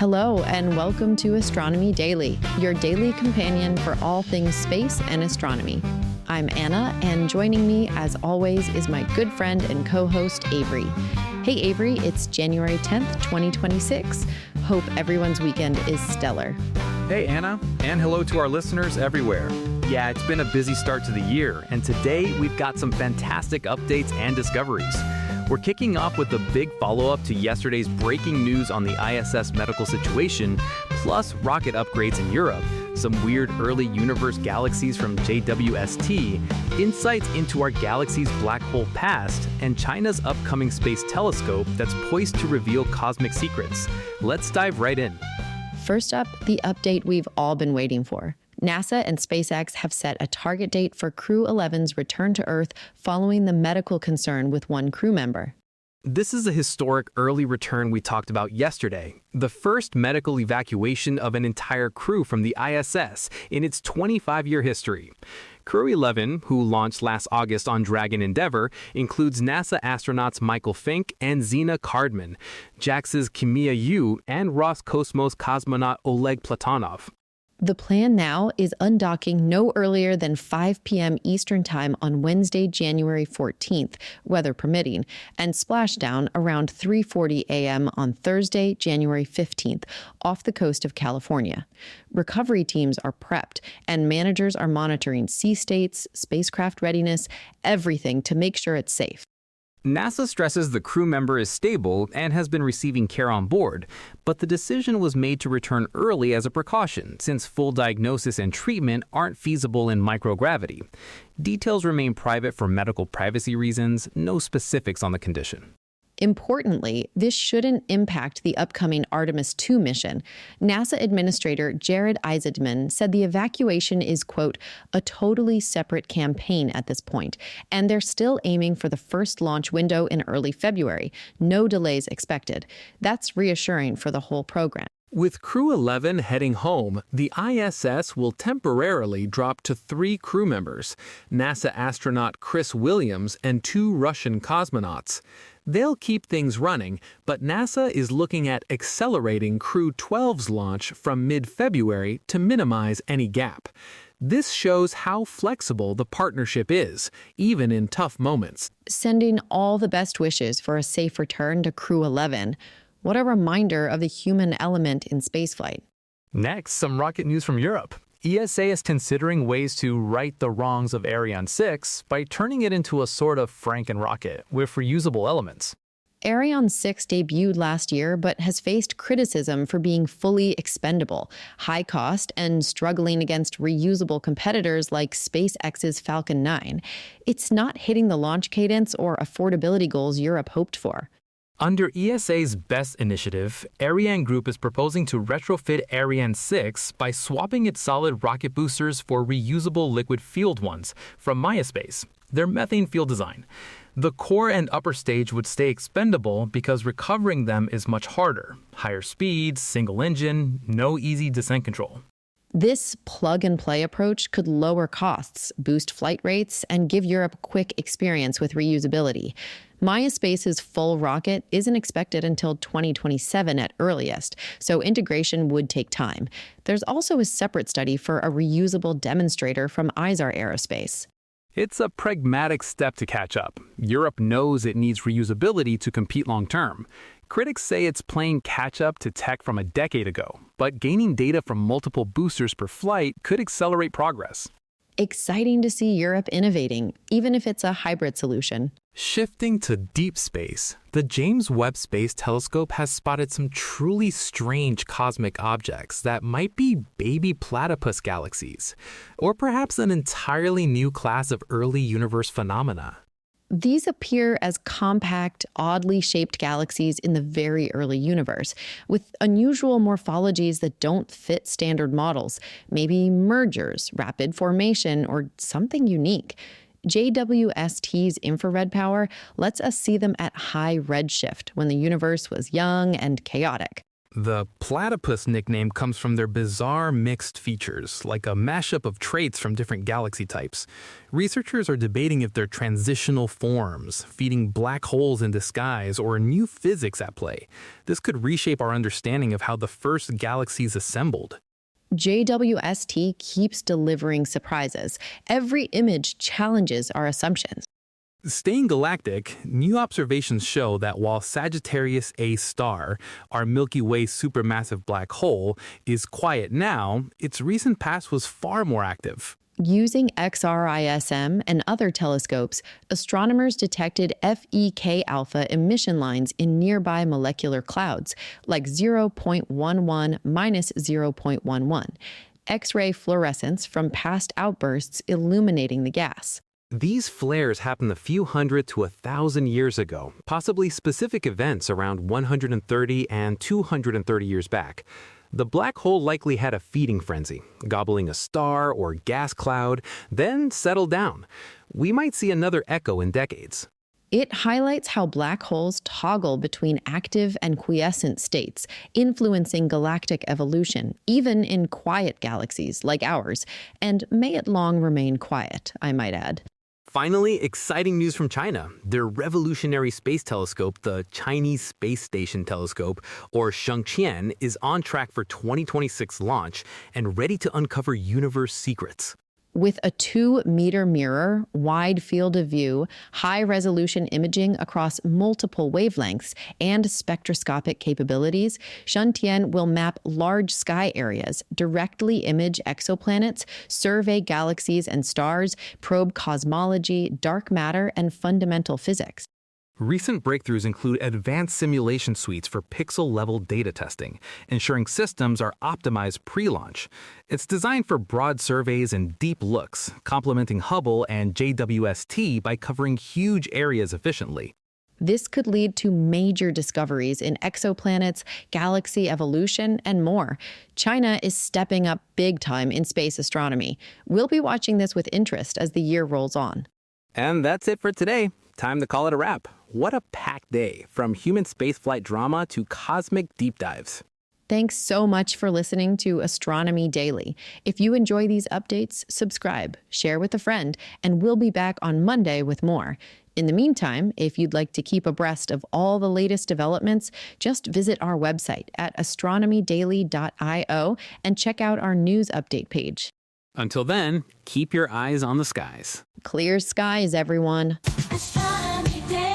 Hello, and welcome to Astronomy Daily, your daily companion for all things space and astronomy. I'm Anna, and joining me, as always, is my good friend and co-host, Avery. Hey, Avery, it's January 10th, 2026. Hope everyone's weekend is stellar. Hey, Anna, and hello to our listeners everywhere. Yeah, it's been a busy start to the year, and today we've got some fantastic updates and discoveries. We're kicking off with a big follow-up to yesterday's breaking news on the ISS medical situation, plus rocket upgrades in Europe, some weird early universe galaxies from JWST, insights into our galaxy's black hole past, and China's upcoming space telescope that's poised to reveal cosmic secrets. Let's dive right in. First up, the update we've all been waiting for. NASA and SpaceX have set a target date for Crew 11's return to Earth following the medical concern with one crew member. This is a historic early return we talked about yesterday, the first medical evacuation of an entire crew from the ISS in its 25-year history. Crew 11, who launched last August on Dragon Endeavour, includes NASA astronauts Michael Fink and Zena Cardman, JAXA's Kimiya Yu, and Roscosmos cosmonaut Oleg Platonov. The plan now is undocking no earlier than 5 p.m. Eastern Time on Wednesday, January 14th, weather permitting, and splashdown around 3:40 a.m. on Thursday, January 15th, off the coast of California. Recovery teams are prepped, and managers are monitoring sea states, spacecraft readiness, everything to make sure it's safe. NASA stresses the crew member is stable and has been receiving care on board, but the decision was made to return early as a precaution, since full diagnosis and treatment aren't feasible in microgravity. Details remain private for medical privacy reasons, no specifics on the condition. Importantly, this shouldn't impact the upcoming Artemis II mission. NASA Administrator Jared Isaacman said the evacuation is, quote, a totally separate campaign at this point, and they're still aiming for the first launch window in early February. No delays expected. That's reassuring for the whole program. With Crew 11 heading home, the ISS will temporarily drop to 3 crew members, NASA astronaut Chris Williams and 2 Russian cosmonauts. They'll keep things running, but NASA is looking at accelerating Crew 12's launch from mid-February to minimize any gap. This shows how flexible the partnership is, even in tough moments. Sending all the best wishes for a safe return to Crew 11. What a reminder of the human element in spaceflight. Next, some rocket news from Europe. ESA is considering ways to right the wrongs of Ariane 6 by turning it into a sort of Franken rocket with reusable elements. Ariane 6 debuted last year, but has faced criticism for being fully expendable, high cost, and struggling against reusable competitors like SpaceX's Falcon 9. It's not hitting the launch cadence or affordability goals Europe hoped for. Under ESA's BEST initiative, Ariane Group is proposing to retrofit Ariane 6 by swapping its solid rocket boosters for reusable liquid-fueled ones from Space, their methane-fuel design. The core and upper stage would stay expendable because recovering them is much harder. Higher speeds, single engine, no easy descent control. This plug-and-play approach could lower costs, boost flight rates, and give Europe quick experience with reusability. Space's full rocket isn't expected until 2027 at earliest, so integration would take time. There's also a separate study for a reusable demonstrator from ISAR Aerospace. It's a pragmatic step to catch up. Europe knows it needs reusability to compete long-term. Critics say it's playing catch-up to tech from a decade ago, but gaining data from multiple boosters per flight could accelerate progress. Exciting to see Europe innovating, even if it's a hybrid solution. Shifting to deep space, the James Webb Space Telescope has spotted some truly strange cosmic objects that might be baby platypus galaxies, or perhaps an entirely new class of early universe phenomena. These appear as compact, oddly shaped galaxies in the very early universe, with unusual morphologies that don't fit standard models, maybe mergers, rapid formation, or something unique. JWST's infrared power lets us see them at high redshift when the universe was young and chaotic. The platypus nickname comes from their bizarre mixed features, like a mashup of traits from different galaxy types. Researchers are debating if they're transitional forms, feeding black holes in disguise, or new physics at play. This could reshape our understanding of how the first galaxies assembled. JWST keeps delivering surprises. Every image challenges our assumptions. Staying galactic, new observations show that while Sagittarius A star, our Milky Way supermassive black hole, is quiet now, its recent past was far more active. Using XRISM and other telescopes, astronomers detected FeK alpha emission lines in nearby molecular clouds, like 0.11 minus 0.11, X-ray fluorescence from past outbursts illuminating the gas. These flares happened a few hundred to 1,000 years ago, possibly specific events around 130 and 230 years back. The black hole likely had a feeding frenzy, gobbling a star or gas cloud, then settled down. We might see another echo in decades. It highlights how black holes toggle between active and quiescent states, influencing galactic evolution, even in quiet galaxies like ours, and may it long remain quiet, I might add. Finally, exciting news from China. Their revolutionary space telescope, the Chinese Space Station Telescope, or Shengqian, is on track for 2026 launch and ready to uncover universe secrets. With a 2-meter mirror, wide field of view, high-resolution imaging across multiple wavelengths, and spectroscopic capabilities, Shengqian will map large sky areas, directly image exoplanets, survey galaxies and stars, probe cosmology, dark matter, and fundamental physics. Recent breakthroughs include advanced simulation suites for pixel-level data testing, ensuring systems are optimized pre-launch. It's designed for broad surveys and deep looks, complementing Hubble and JWST by covering huge areas efficiently. This could lead to major discoveries in exoplanets, galaxy evolution, and more. China is stepping up big time in space astronomy. We'll be watching this with interest as the year rolls on. And that's it for today. Time to call it a wrap. What a packed day, from human spaceflight drama to cosmic deep dives. Thanks so much for listening to Astronomy Daily. If you enjoy these updates, subscribe, share with a friend, and we'll be back on Monday with more. In the meantime, if you'd like to keep abreast of all the latest developments, just visit our website at astronomydaily.io and check out our news update page. Until then, keep your eyes on the skies. Clear skies, everyone. Astronomy Daily.